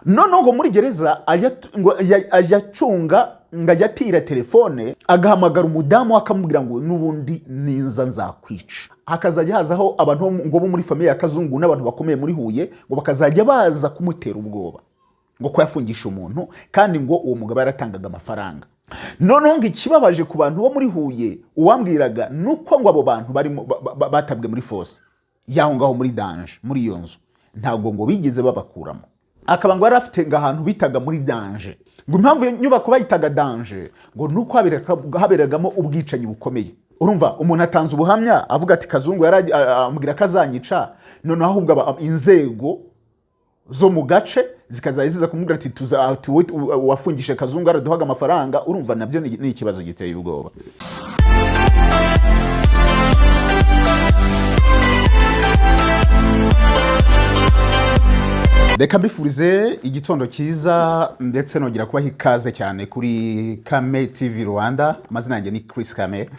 none ngo muri gereza ajya acunga ngajya atira telefone agahamagara umudamu akamubwira ngo nubundi ninza nzakwica. Hakazajya hazaho abantu ngo bo muri famille ya Kazungu n'abantu bakomeye muri Huye ngo bakazajya baza kumutera ubwoba ngo ko yafungisha umuntu kandi ngo uwo mugabo yaratangaga amafaranga. None ngo ikibabaje ku bantu bo muri Huye uwambwiraga nuko ngo abo bantu bari batabwe muri force yaho ngaho muri danger muri iyo nzu ntabwo ngo bigeze babakuramo. Akaba ngo yarafite ngahantu bitaga muri danger ngo impamvu nyubako bayitaga danger ngo nuko haberagamo ubwicanyi bukomeye. Urumva umuntu atanze ubuhamya avuga ati Kazungu amubwira kazanyica, none ahubwo inzego zo mu gace zikazayiziza kumubwira ati wafungishe Kazungu araduhaga amafaranga. Urumva nabyo ni ikibazo giteye ubwoba. Reka mbifurize igitondo cyiza ndetse nongera kubaha ikaze cyane kuri Kame TV Rwanda. Amazina yanjye ni Chris Kame,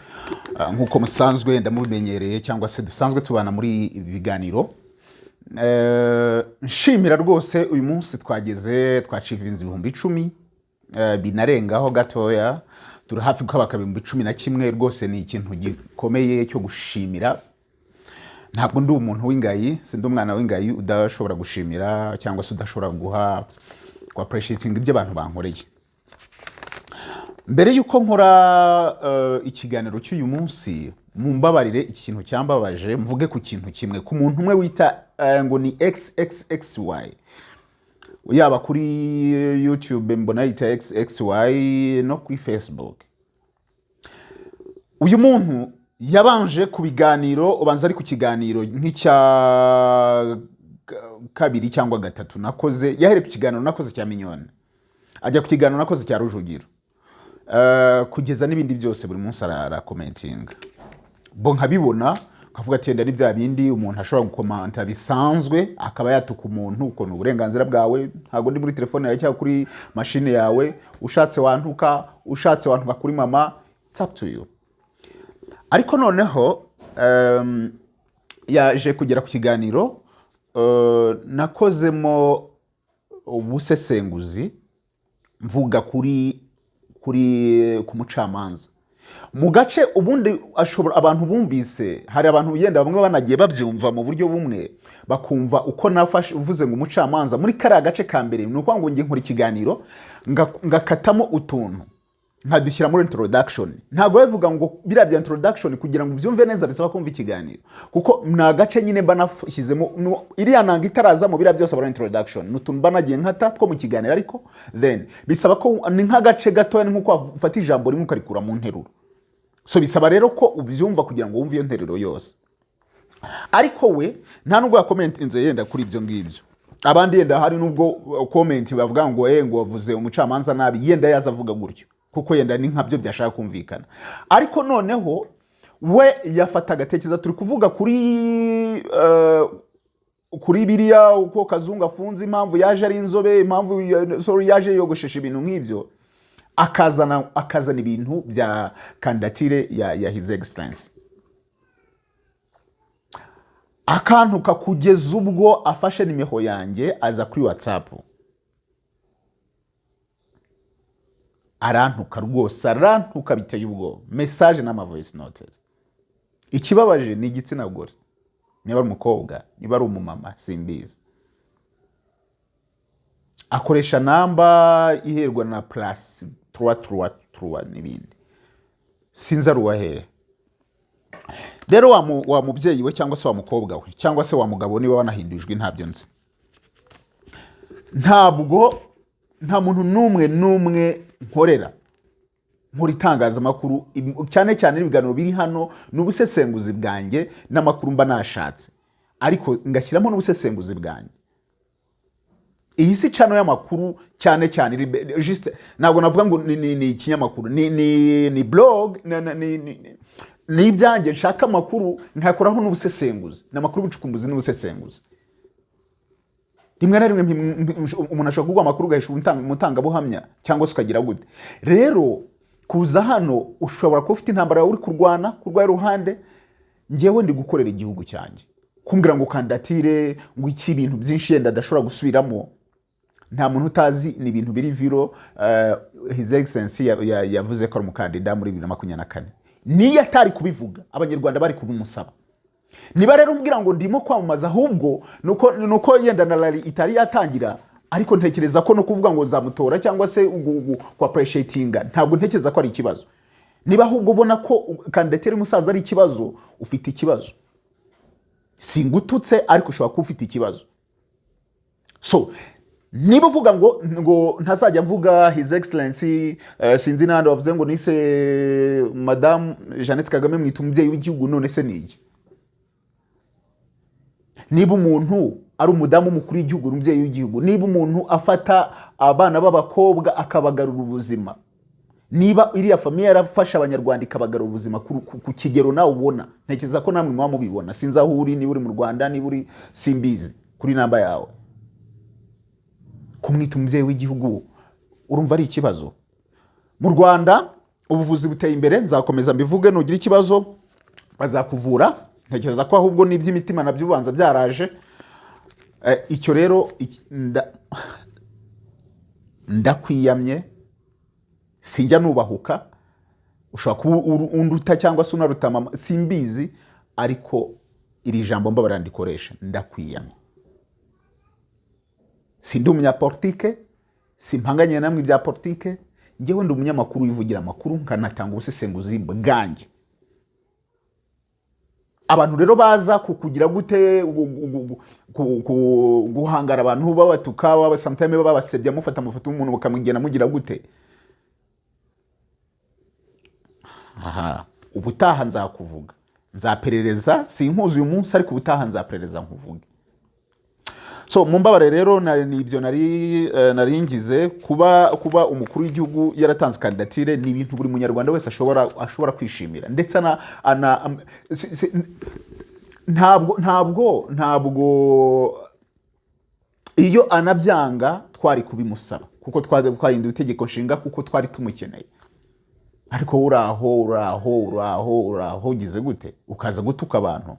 nkuko musanzwe ndamubimenyereye cyangwa se dusanzwe tubana muri ibi biganiro. Nshimira rwose uyu munsi twacivinze 10,000 binarengaho gatoya, turi hafi kubaka 11,000 rwose. Ni ikintu gikomeye cyo gushimira. Ntabwo ndi umuntu w'ingayi, sindi umwana w'ingayi udashobora gushimira cyangwa se udashobora guha kwa appreciating ibyo abantu bankoreye. Mbere yuko nkora ikiganiro cy'uyu munsi, mumbabarire iki kintu cyambabaje, mvuge ku kintu kimwe ku muntu umwe wita ngo ni XXXY. Yaba kuri YouTube mbona yita XXY no kuri Facebook. Uyu muntu yabanje ku biganiro, ubanza ari ku kiganiro nk'icya kabiri cyangwa gatatu nakoze, yahere ku kiganiro nakoze cya Minyone, ajya ku kiganiro nakoze cya Rujugiro, kugeza n'ibindi byose buri munsi ara commenting. Bo nkabibona kavuga ati enda ni bya bindi umuntu ashobora gukomanta bisanzwe akaba yatuka umuntu uko ni uburenganzira bwawe, ntago ndi muri telefone yawe cyangwa kuri machine yawe, ushatse wantuka kuri mama, it's up to you. Ariko noneho yaje kugera ku kiganiro nakozemo ubusesenguzi mvuga ku mucamanza mu gace ubundi abantu bumvise. Hari abantu yenda bamwe banagiye babyumva mu buryo bumwe bakumva uko nafashe uvuze ngo umucamanza muri kariya gace ka mbere nuko ngo ngiye nkora ikiganiro ngakatamo utuntu nkadushyira muri introduction. Ntago bavuga ngo birabya introduction kugira ngo byumve neza bisaba kumva ikiganiro, kuko na gace nyine banashyizemo iriya nanga itaraza mu birabya byose bara introduction n'utuntu banagiye nkata two mu kiganiro. Ariko then bisaba ko ni nk'agace gato ni nkuko ufata ijambo rimwe ukarikura mu nteruro, so bisaba rero ko ubyumva kugira ngo wumve iyo nteruro yose. Ariko we nta nubwo yakomentinze yenda kuri ibyo ngibyo. Abandi yenda hari nubwo comment bavuga ngo ngo wavuze umucamanza nabi, yenda yazavuga gutyo kuko yenda ni nkabyo byashaka kumvikana. Ariko noneho we yafata gatekereza turi kuvuga kuri biriya uko Kazungu afunze, impamvu yaje ari inzobe, impamvu yaje yogoshesha ibintu nk'ibyo, akazana ibintu bya kandidatire ya His Excellency. Akantuka kugeza ubwo afashe nimero yanjye aza kuri WhatsApp, arantuka rwose, arantuka biteye ubwo, message n'ama voice notes. Ikibabaje ni igitsina gore, niba ari umukobwa niba ari umumama simbizi. Akoresha namba iherwa na +333 n'ibindi, sinza ruwahe. Rero wa mubyeyi we cyangwa se wa mukobwa we cyangwa se wa mugabo niba wanahindujwe ntabyo nzi. Nta muntu numwe nkorera muri itangazamakuru cyane cyane ibiganiro biri hano n'ubusesenguzi bwanjye n'amakuru mba nashatse, ariko ngashyiramo n'ubusesenguzi bwanjye. Iyi si channel y'amakuru cyane juste ntabwo navuga ngo ni ikinyamakuru, ni blog, ni ibyanjye nshaka amakuru nkakoraho n'ubusesenguzi n'amakuru bucukumbuzi n'ubusesenguzi. Rimwe na rimwe umuntu ashobora kugwa amakuru gahisha umutangabuhamya cyangwa se ukagira gute. Rero kuza hano ushobora kuba ufite intambara uri kurwana kurwaye ruhande, ngewe ndi gukorera igihugu cyanjye, kumbwira ngo kandidatire ngo iki ibintu byinshi yenda adashobora gusubiramo, nta muntu utazi ni ibintu biri viro. His Excellency yavuze ko ari umukandida muri 2024. Niyo atari kubivuga abanyarwanda bari kubimusaba. Niba rero umbwira ngo ndimo kwamamaza ahubwo nuko yenda na rally itari yatangira, ariko ntekereza ko no kuvuga ngo zamutora cyangwa se kwa appreciatinga ntabwo ntekereza ko ari ikibazo. Niba ahubwo ubona ko kandidatire musaza ari ikibazo, ufite ikibazo. Singututse ariko ushobora kuba ufite ikibazo. So niba uvuga ngo ntazajya mvuga His Excellency, sinzi nande wavuze ngo nise Madame Jeannette Kagame mwita umubyeyi w'igihugu, none se niki? Niba umuntu ari umudamu umukuru w'igihugu, umubyeyi w'igihugu, niba umuntu afata abana b'abakobwa akabagarura ubuzima, niba iriya famiye yarafasha abanyarwanda ikabagarura ubuzima ku kigero nawe ubona, ntekereza ko namwe muba mubibona. Sinzi aho uri, niba uri mu Rwanda, niba uri simbizi kuri namba yawe. Kumwita umubyeyi w'igihugu urumva ari ikibazo. Mu Rwanda ubuvuzi buteye imbere, nzakomeza mbivuge, nugira ikibazo bazakuvura. Ntekereza ko ahubwo n'iby'imitima nabyo ubanza byaraje. Icyo rero ndakwiyamye, sinjya nubahuka. Ushobora kuba unduta cyangwa se unaruta mama, simbizi, ariko iri jambo mbabara ndikoresha, ndakwiyamye. Sindi umunyapolitike, simpanganye namwe bya politike, ngewe ndi umunyamakuru wivugira amakuru nkanatanga ubusesenguzi bwanjye. Abantu rero baza kukugira gute, guhangara abantu babatuka, sometimes babasebya, mufata amafoto y'umuntu bakamugena mugira gute. Ubutaha nzakuvuga, nzaperereza, sinkuzi uyu munsi ariko ubutaha nzaperereza nkuvuge. So mumbabare rero nibyo nari ngize kuba umukuru w'igihugu yaratanze kandidatire, ni ibintu buri munyarwanda wese ashobora kwishimira, ndetse ntabwo iyo anabyanga twari kubimusaba, kuko twahinduye itegeko nshinga, kuko twari tumukeneye. Ariko uraho ugize gute ukaza gutuka abantu.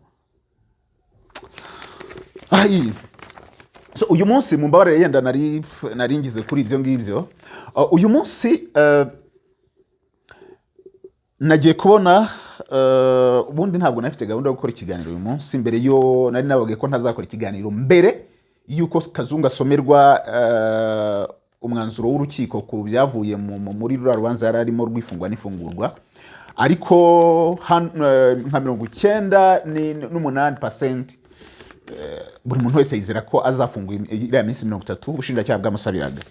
So uyu munsi mumbabare yenda nari ngize kuri ibyo ngibyo. Uyu munsi nagiye kubona, ubundi ntabwo nafite gahunda yo gukora ikiganiro uyu munsi. Mbere yo nari nababwiye ko ntazakora ikiganiro mbere yuko Kazungu asomerwa umwanzuro w'urukiko ku byavuye muri rwa rubanza yari arimo rw'ifungwa n'ifungurwa. Ariko nka 98% buri muntu wese yizera ko azafungwa iriya minsi 30 ubushinjacyaha bwamusabiraga.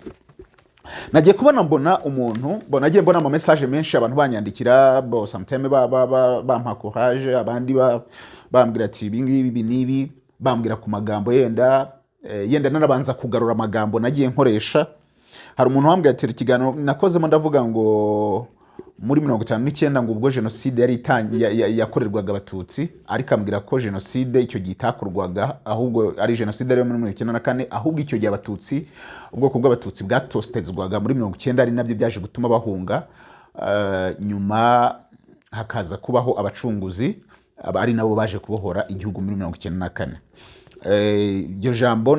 Nagiye kubona mbona umuntu, nagiye mbona ama message menshi abantu banyandikira, sometimes bampa courage, abandi bambwira ati ibi nibi, bambwira ku magambo yenda nanabanza kugarura amagambo nagiye nkoresha. Hari umuntu wambwira ati ikiganiro nakozemo ndavuga ngo muri 1959 ngo ubwo jenoside yari yakorerwaga abatutsi, ariko ambwira ko jenoside icyo gitakorwaga, ahubwo ari jenoside yo muri 1994, ahubwo icyo gihe abatutsi, ubwoko bw'abatutsi bwatostezwaga muri 1990, ari nabyo byaje gutuma bahunga. Nyuma hakaza kubaho abacunguzi, ari nabo baje kubohora igihugu muri 1994. Iryo jambo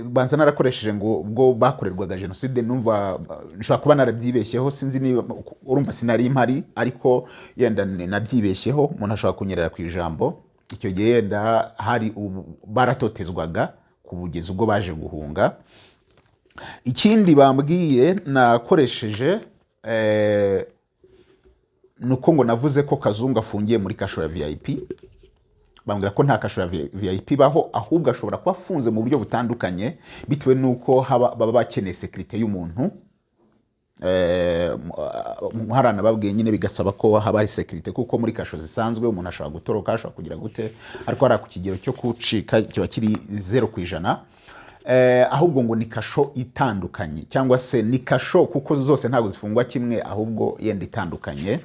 banza narakoresheje ngo ubwo bakorerwaga jenoside, numva nshobora kuba narabyibeshyeho, sinzi niba urumva sinari impari, ariko yenda nabyibeshyeho. Umuntu ashobora kunyerera ku ijambo. Icyo gihe yenda hari baratotezwaga kugeza ubwo baje guhunga. Ikindi bambwiye nakoresheje nuko ngo navuze ko Kazungu afungiye muri kasho ya VIP. Bambwira ko nta kasho ya VIP baho, ahubwo ashobora kuba afunze mu buryo butandukanye bitewe nuko baba bakeneye sekirite y'umuntu. Muharana babwiye nyine bigasaba ko haba hari sekirite, kuko muri kasho zisanzwe umuntu ashobora gutoroka, ashobora kugira gute, ariko hari ku kigero cyo kucika kiba kiri 0%. Ahubwo ngo ni kasho itandukanye, cyangwa se ni kasho kuko zose ntabwo zifungwa kimwe, ahubwo yenda itandukanye.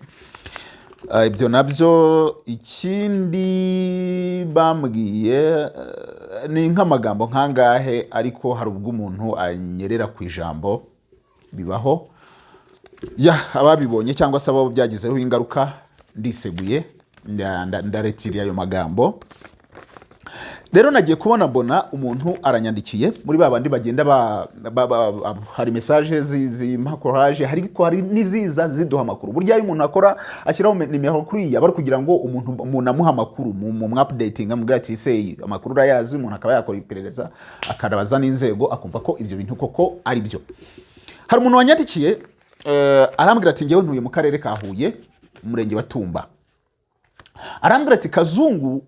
Ibyo nabyo. Ikindi bambwiye ni nk'amagambo nkangahe, ariko hari ubwo umuntu anyerera ku ijambo, bibaho. Ababibonye cyangwa se abo byagizeho ingaruka, ndiseguye, ndaretiriye ayo magambo. rero nagiye kubona mbona umuntu aranyandikiye muri babandi bagenda hari message zimpakoraje hari niziza ziduha amakuru. Burya iyo umuntu akora ashyiraho nimero kuri ya bari kugira ngo umuntu amuha amakuru mu updating amubwira ati say amakuru rayazi, umuntu akaba yakora iperereza akarabaza n'inzego akumva ko ibyo bintu koko ari byo. Hari umuntu wanyandikiye arambwira ati ngewe ntuye mu karere ka Huye umurenge wa Tumba. Arambwira ati Kazungu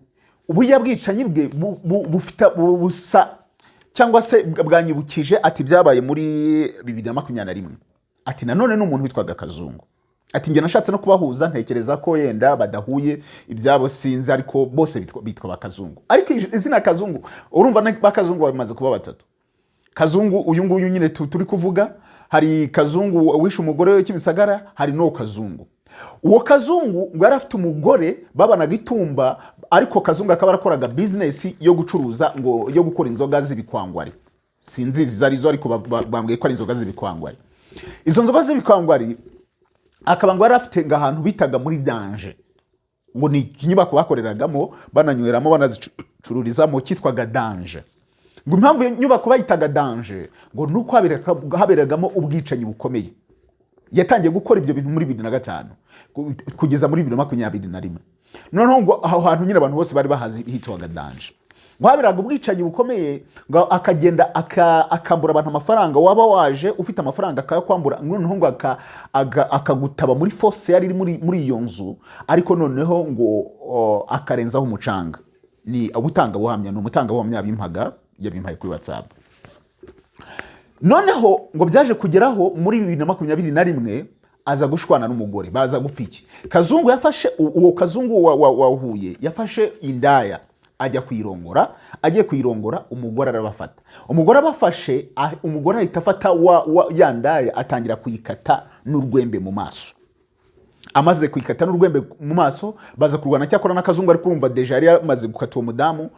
uburya bwicanyi bwe bufita busa cyangwa se bwanyibukije ati byabaye muri 2021. Ati nanone n'umuntu witwaga Kazungu. Ati nge nashatse no kubahuza ntekereza ko yenda badahuye ibyabo sinzi, ariko bose bitwa bakazungu. Ariko izina Kazungu urumva bakazungu bamaze kuba batatu. Kazungu uyu nguyu nyine turi kuvuga, hari Kazungu wishe umugore we Kimisagara, hari no Kazungu. Uwo Kazungu ngo yarafite umugore babanaga Itumba, ariko Kazungu akaba arakoraga business yo gucuruza ngo yo gukora inzoga z'ibikwangwari. Sinzi zarizo ariko bambwiye ko ari inzoga z'ibikwangwari. Izo nzoga z'ibikwangwari akaba ngo yarafite ngahantu bitaga muri Danje, ngo ni inyubako bakoreragamo bananyweramo banazicururizamo kitwaga Danje. Ngo impamvu inyubako bayitaga Danje ngo nuko haberagamo ubwicanyi bukomeye. Yatangiye gukora ibyo bintu muri 2005 kugeza muri 2021. Noneho ngo aho hantu nyine abantu bose bari bahazi hitwaga Danje. Ngo haberaga ubwicanyi bukomeye, ngo akagenda akambura abantu amafaranga, waba waje ufite amafaranga akayakwambura, noneho ngo akagutaba muri fosse yari muri iyo nzu, ariko noneho ngo akarenzaho umucanga. Ni abutanga buhamya, no mutanga buhamya yabimpaye kuri WhatsApp. Noneho ngo byaje kugeraho muri 2021 aza gushwana n'umugore, baza gupfiki. Kazungu yafashe uwo Kazungu wa Huye yafashe indaya ajya kwirongora, agiye kwirongora umugore arabafata. Umugore abafashe, umugore ahita afata yandaya atangira kuyikata n'urwembe mu maso. Amaze kuyikata n'urwembe mu maso baza kurwana cyakora na Kazungu, ariko urumva deja yari amaze gukata uwo mudamu.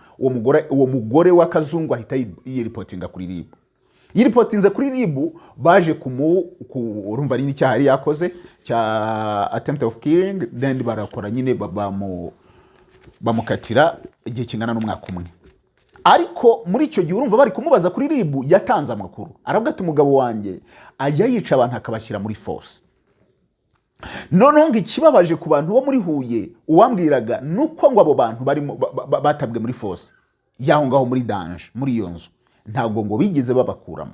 Uwo mugore wa Kazungu ahita yiripotinga kuri RIB. Yiripotinze kuri RIB, baje urumva ari n'icyaha yari yakoze cya attempt of killing, then barakora nyine bamukatira igihe kingana n'umwaka umwe. Ariko muri icyo gihe urumva bari kumubaza kuri RIB yatanze amakuru, aravuga ati umugabo wanjye ajya yica abantu akabashyira muri force. Noneho ngo ikibabaje ku bantu bo muri Huye uwambwiraga nuko ngo abo bantu barimo batabwe muri force yaho ngaho muri Danje muri iyo nzu ntabwo ngo bigeze babakuramo.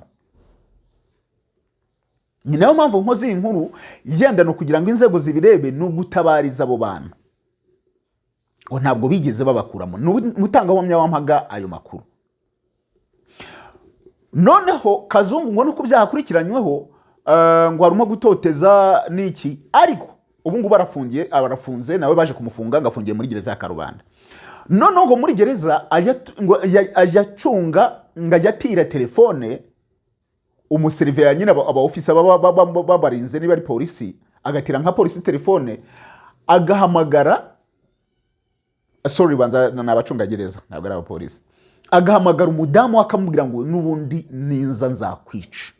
Ni nayo mpamvu nkoze inkuru yenda no kugira ngo inzego zibirebe no gutabariza abo bantu, ngo ntabwo bigeze babakuramo. Mutanga wamya wampaga ayo makuru. Noneho Kazungu ngo nuko byahakurikiranyweho ngo arimo gutoteza niki, ariko ubu ngubu abarafunze nawe baje kumufunga ngafungiye muri gereza ya Karubanda. Noneho ngo muri gereza ajya acunga ngajya atira telefone umuserivera nyine aba officer babarinze niba ari polisi, agatira nka polisi telefone agahamagara, sorry banza n'abacunga gereza ntabwo ari abapolisi, agahamagara umudamu akamubwira ngo nubundi ninza nzakwica,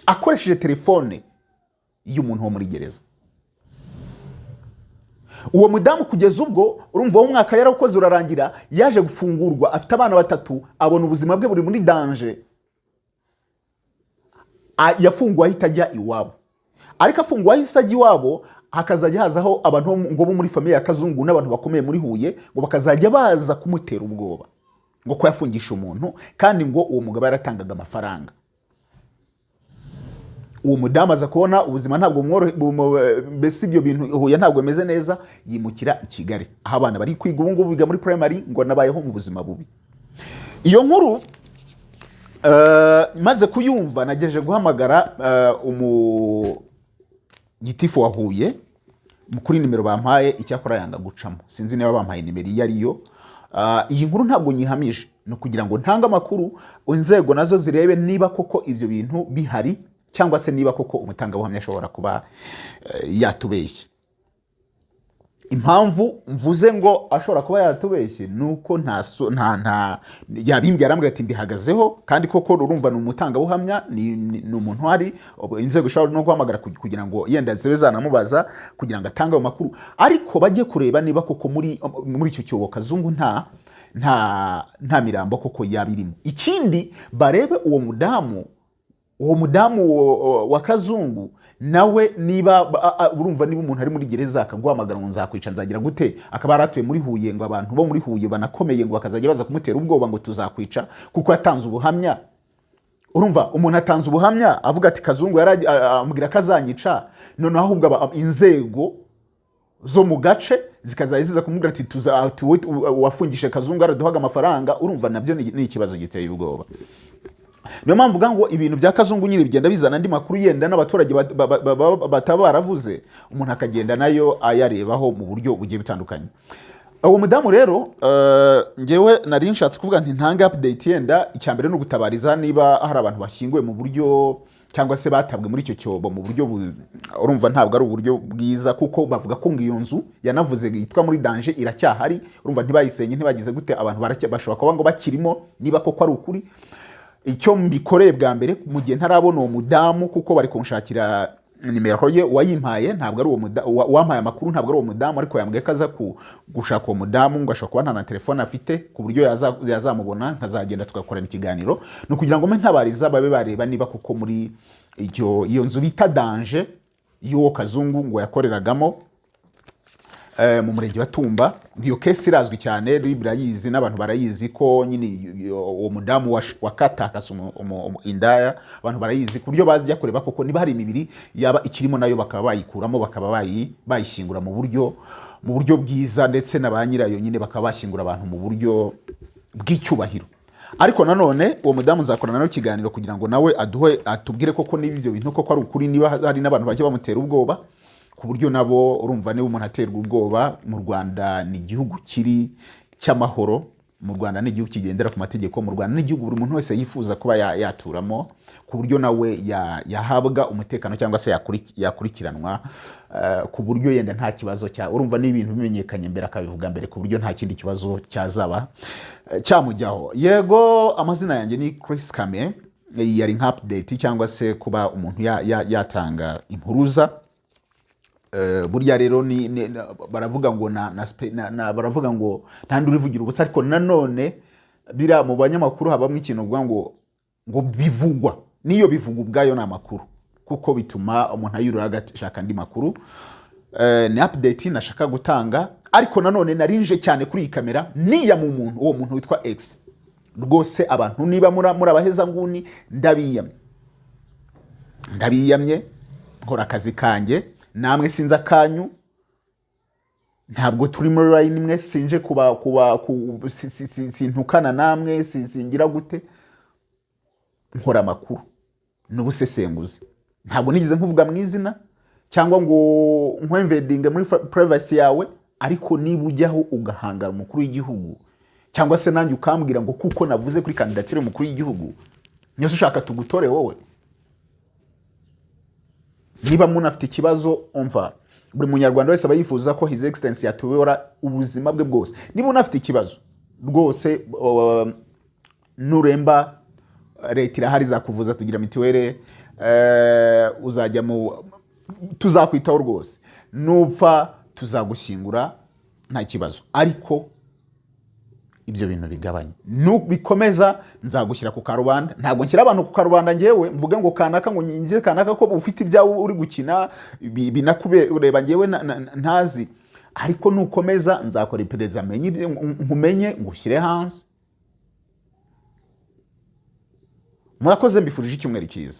akoresheje telefone y'umuntu wo muri gereza. Uwo mudamu kugeza ubwo urumva umwaka yarakoze urarangira, yaje gufungurwa afite abana batatu, abona ubuzima bwe buri muri Danje. Yafunguwe ahita ajya iwabo, ariko afunguwe ahita ajya iwabo hakazajya hazaho abantu ngo bo muri famille ya Kazungu n'abantu bakomeye muri Huye, ngo bakazajya baza kumutera ubwoba ngo ko yafungisha umuntu, kandi ngo uwo mugabo yaratangaga amafaranga. Uwo mudamu aza kubona ubuzima ntabwo mbese ibyo bintu Huye ntabwo meze neza, yimukira i Kigali aho abana bari kwiga ubu ngubu biga muri primary, ngo nabayeho mu buzima bubi. Iyo nkuru maze kuyumva nagejeje guhamagara gitifu wa Huye kuri nimero bampaye, icyakora yanga gucamo, sinzi niba bampaye nimero iyo ariyo. Iyi nkuru ntabwo nyihamije, no kugira ngo ntanga amakuru inzego nazo zirebe niba koko ibyo bintu bihari, cyangwa se niba koko umutangabuhamya ashobora kuba yatubeshye. Impamvu mvuze ngo ashobora kuba yatubeshye nuko nta yabimbye arambwira ati mbihagazeho, kandi koko urumva n'umutangabuhamya ni umuntu hari inzego ishobora no guhamagara kugira ngo yenda zibe zanamubaza kugira ngo atange ayo makuru, ariko bajye kureba niba koko muri icyo cyobo Kazungu nta nta mirambo koko yabirimo. Ikindi barebe uwo mudamu wa Kazungu nawe niba urumva niba umuntu ari muri gereza akaguhamagara ngo nzakwica nzagira gute, akaba yaratuye muri Huye ngo abantu bo muri Huye banakomeye ngo bakazajya baza kumutera ubwoba ngo tuzakwica kuko yatanze ubuhamya. Urumva umuntu atanze ubuhamya avuga ati Kazungu amubwira kazanyica, noneho ahubwo inzego zo mu gace zikazayiziza kumubwira ati wafungishe Kazungu araduhaga amafaranga. Urumva nabyo ni ikibazo giteye ubwoba. Niyo mpamvu mvuga ngo ibintu bya Kazungu nyine bigenda bizana andi makuru yenda n'abaturage bataba baravuze, umuntu akagenda nayo ayarebaho mu buryo bugiye bitandukanye. Uwo mudamu rero ngewe nari nshatse kuvuga nti ntange update yenda icyambere no gutabariza niba hari abantu bashyinguye mu buryo cyangwa se batabwe muri icyo cyobo mu buryo urumva ntabwo ari uburyo bwiza, kuko bavuga ko ngo iyo nzu yanavuze yitwa muri danger iracyahari. Urumva ntibayisenye ntibagize gute, abantu bashobora kuba ngo bakirimo niba koko ari ukuri. Icyo mbikoreye bwa mbere mu gihe ntarabona uwo mudamu, kuko bari kunshakira nimero ye wayimpaye, ntabwo ari uwo mudamu wampaye amakuru, ntabwo ari uwo mudamu, ariko yambwiye ko aza gushaka uwo mudamu ngo ashobora kuba nta na telefone afite ku buryo yazamubona nkazagenda tugakorana ikiganiro. No kugira ngo mbe ntabariza babe bareba niba kuko muri iyo nzu bita danger y'uwo Kazungu ngo yakoreragamo mu murenge wa Tumba. Iyo kesi irazwi cyane, birayizi n'abantu barayizi ko nyine uwo mudamu wakatakase indaya, abantu barayizi ku buryo bazijya kureba koko niba hari imibiri yaba ikirimo nayo bakaba bayikuramo, bakaba bayishyingura mu buryo bwiza, ndetse na ba nyirayo nyine bakaba bashyingura abantu mu buryo bw'icyubahiro. Ariko nanone uwo mudamu nzakorana nawe ikiganiro kugira ngo nawe atubwire koko niba ibyo bintu koko ari ukuri, niba hari n'abantu bajya bamutera ubwoba ku buryo nabo urumva niba umuntu aterwa ubwoba. Mu Rwanda ni igihugu kiri cy'amahoro, mu Rwanda ni igihugu kigendera ku mategeko, mu Rwanda ni igihugu buri muntu wese yifuza kuba yaturamo, ku buryo nawe yahabwa umutekano cyangwa se yakurikiranwa ku buryo yenda nta kibazo urumva n'ibintu bimenyekanye mbere akabivuga mbere, ku buryo nta kindi kibazo cyazaba cyamujyaho. Yego, amazina yanjye ni Chris Kame, yari nka update cyangwa se kuba umuntu yatanga impuruza. Burya rero baravuga ngo baravuga ngo ntandi urivugira ubusa, ariko nanone bira mu banyamakuru habamwe ikintu uvuga ngo bivugwa, niyo bivugwa ubwayo ni amakuru, kuko bituma umuntu ayurura agashaka andi makuru. Ni update nashaka gutanga, ariko nanone narinje cyane kuri iyi kamera niya mu muntu, uwo muntu witwa X. Rwose abantu niba muri abaheza nguni ndabiyamye nkora akazi kanjye, namwe sinza akanyu, ntabwo turi muri line imwe, sinje sintukana namwe, singira gute, nkora amakuru n'ubusesenguzi. Ntabwo nigize nkuvuga mu izina cyangwa ngo nkwemvedinge muri privacy yawe, ariko niba ujyaho ugahangara umukuru w'igihugu cyangwa se nanjye ukambwira ngo kuko navuze kuri kandidatire umukuru w'igihugu nyose ushaka tugutore wowe, niba munafite ikibazo umva, buri munyarwanda wese aba yifuza ko his excellency yatuyora ubuzima bwe bwose. Niba unafite ikibazo rwose nuremba leta irahari zakuvuza, tugira mituwele, uzajya tuzakwitaho rwose, nupfa tuzagushyingura nta kibazo, ariko ibyo bintu bigabanye. Bikomeza nzagushyira ku karubanda. Ntabwo nshyira abantu ku karubanda ngewe mvuge ngo kanaka ngo ngize kanaka ko ufite ibyawe uri gukina binakureba ngewe ntazi, ariko nukomeza nzakora iperereza nkumenye ngushyire hanze. Murakoze, mbifurije icyumweru cyiza.